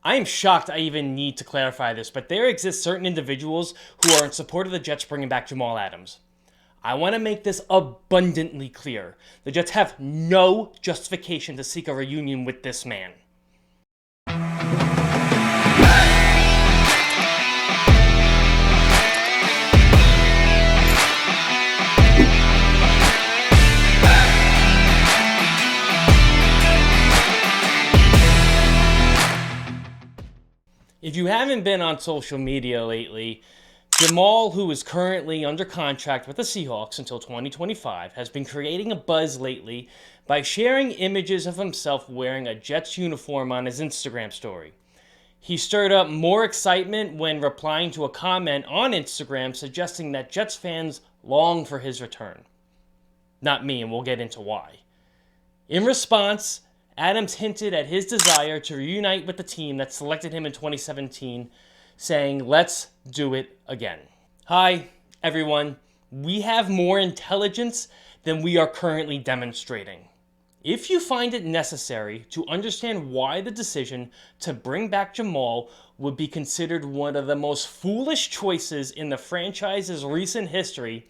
I am shocked I even need to clarify this, but there exist certain individuals who are in support of the Jets bringing back Jamal Adams. I want to make this abundantly clear. The Jets have no justification to seek a reunion with this man. If you haven't been on social media lately, Jamal, who is currently under contract with the Seahawks until 2025, has been creating a buzz lately by sharing images of himself wearing a Jets uniform on his Instagram story. He stirred up more excitement when replying to a comment on Instagram suggesting that Jets fans long for his return. Not me, and we'll get into why. In response, Adams hinted at his desire to reunite with the team that selected him in 2017, saying, "Let's do it again." Hi, everyone. We have more intelligence than we are currently demonstrating. If you find it necessary to understand why the decision to bring back Jamal would be considered one of the most foolish choices in the franchise's recent history,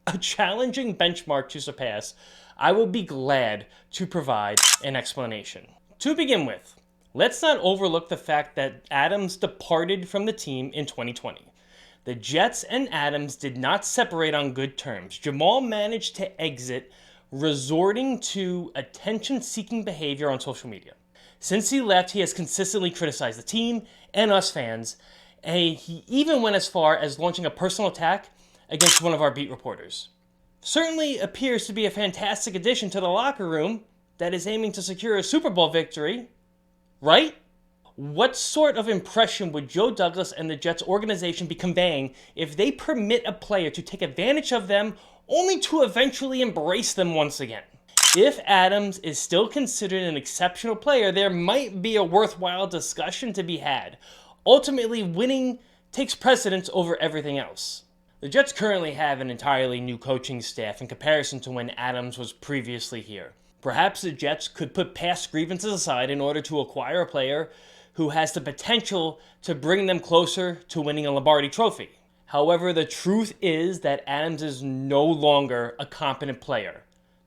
a challenging benchmark to surpass, I will be glad to provide an explanation. To begin with, let's not overlook the fact that Adams departed from the team in 2020. The Jets and Adams did not separate on good terms. Jamal managed to exit, resorting to attention-seeking behavior on social media. Since he left, he has consistently criticized the team and us fans, and he even went as far as launching a personal attack against one of our beat reporters. Certainly appears to be a fantastic addition to the locker room that is aiming to secure a Super Bowl victory, right? What sort of impression would Joe Douglas and the Jets organization be conveying if they permit a player to take advantage of them only to eventually embrace them once again? If Adams is still considered an exceptional player, there might be a worthwhile discussion to be had. Ultimately, winning takes precedence over everything else. The Jets currently have an entirely new coaching staff in comparison to when Adams was previously here. Perhaps the Jets could put past grievances aside in order to acquire a player who has the potential to bring them closer to winning a Lombardi trophy. However, the truth is that Adams is no longer a competent player.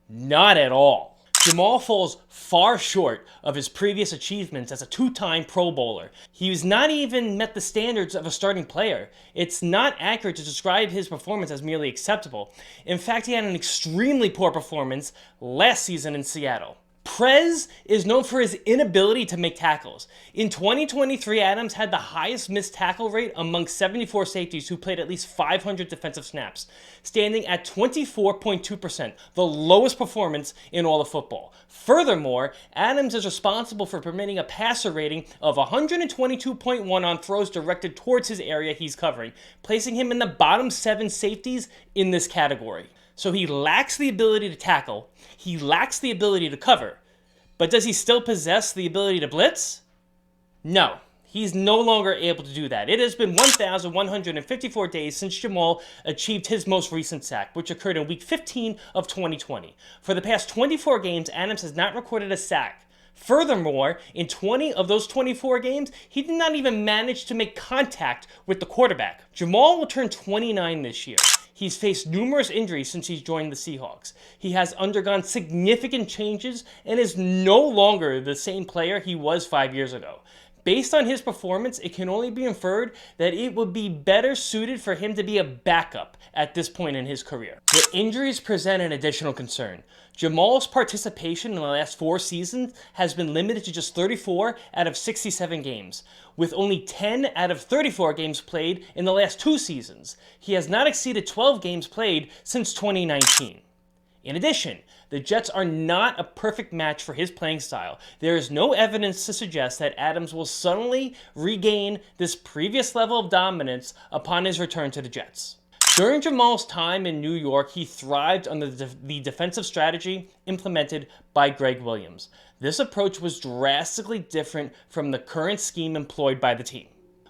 Not at all. Jamal falls far short of his previous achievements as a two-time Pro Bowler. He's not even met the standards of a starting player. It's not accurate to describe his performance as merely acceptable. In fact, he had an extremely poor performance last season in Seattle. Prez is known for his inability to make tackles. In 2023, Adams had the highest missed tackle rate among 74 safeties who played at least 500 defensive snaps, standing at 24.2%, the lowest performance in all of football. Furthermore, Adams is responsible for permitting a passer rating of 122.1 on throws directed towards his area he's covering, placing him in the bottom 7 safeties in this category. So he lacks the ability to tackle, he lacks the ability to cover, but does he still possess the ability to blitz? No, he's no longer able to do that. It has been 1,154 days since Jamal achieved his most recent sack, which occurred in Week 15 of 2020. For the past 24 games, Adams has not recorded a sack. Furthermore, in 20 of those 24 games, he did not even manage to make contact with the quarterback. Jamal will turn 29 this year. He's faced numerous injuries since he's joined the Seahawks. He has undergone significant changes and is no longer the same player he was 5 years ago. Based on his performance, it can only be inferred that it would be better suited for him to be a backup at this point in his career. The injuries present an additional concern. Jamal's participation in the last 4 seasons has been limited to just 34 out of 67 games, with only 10 out of 34 games played in the last 2 seasons. He has not exceeded 12 games played since 2019. In addition, the Jets are not a perfect match for his playing style. There is no evidence to suggest that Adams will suddenly regain this previous level of dominance upon his return to the Jets. During Jamal's time in New York, he thrived under the defensive strategy implemented by Greg Williams. This approach was drastically different from the current scheme employed by the team.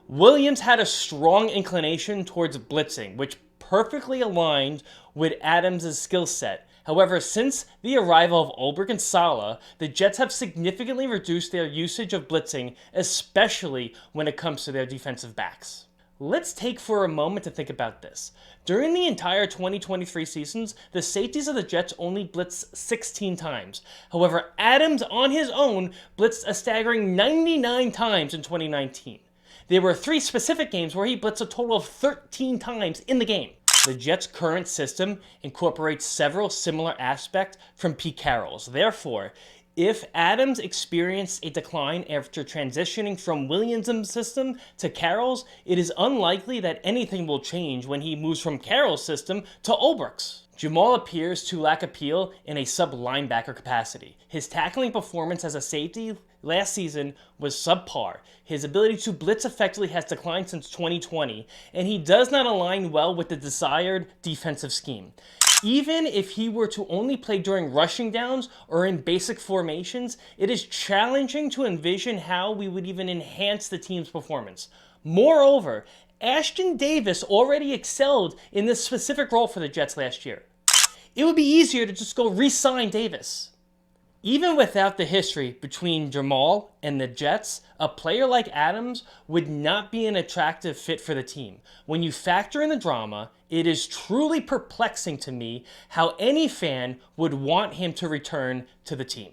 Williams had a strong inclination towards blitzing, which perfectly aligned with Adams' skill set. However, since the arrival of Ulbrich and Saleh, the Jets have significantly reduced their usage of blitzing, especially when it comes to their defensive backs. Let's take for a moment to think about this. During the entire 2023 seasons, the safeties of the Jets only blitzed 16 times. However, Adams on his own blitzed a staggering 99 times in 2019. There were 3 specific games where he blitzed a total of 13 times in the game. The Jets' current system incorporates several similar aspects from Pete Carroll's. Therefore, if Adams experienced a decline after transitioning from Williams' system to Carroll's, it is unlikely that anything will change when he moves from Carroll's system to Ulbrich's. Jamal appears to lack appeal in a sub-linebacker capacity. His tackling performance as a safety last season was subpar. His ability to blitz effectively has declined since 2020, and he does not align well with the desired defensive scheme. Even if he were to only play during rushing downs or in basic formations, it is challenging to envision how we would even enhance the team's performance. Moreover, Ashton Davis already excelled in this specific role for the Jets last year. It would be easier to just go re-sign Davis. Even without the history between Jamal and the Jets, a player like Adams would not be an attractive fit for the team. When you factor in the drama, it is truly perplexing to me how any fan would want him to return to the team.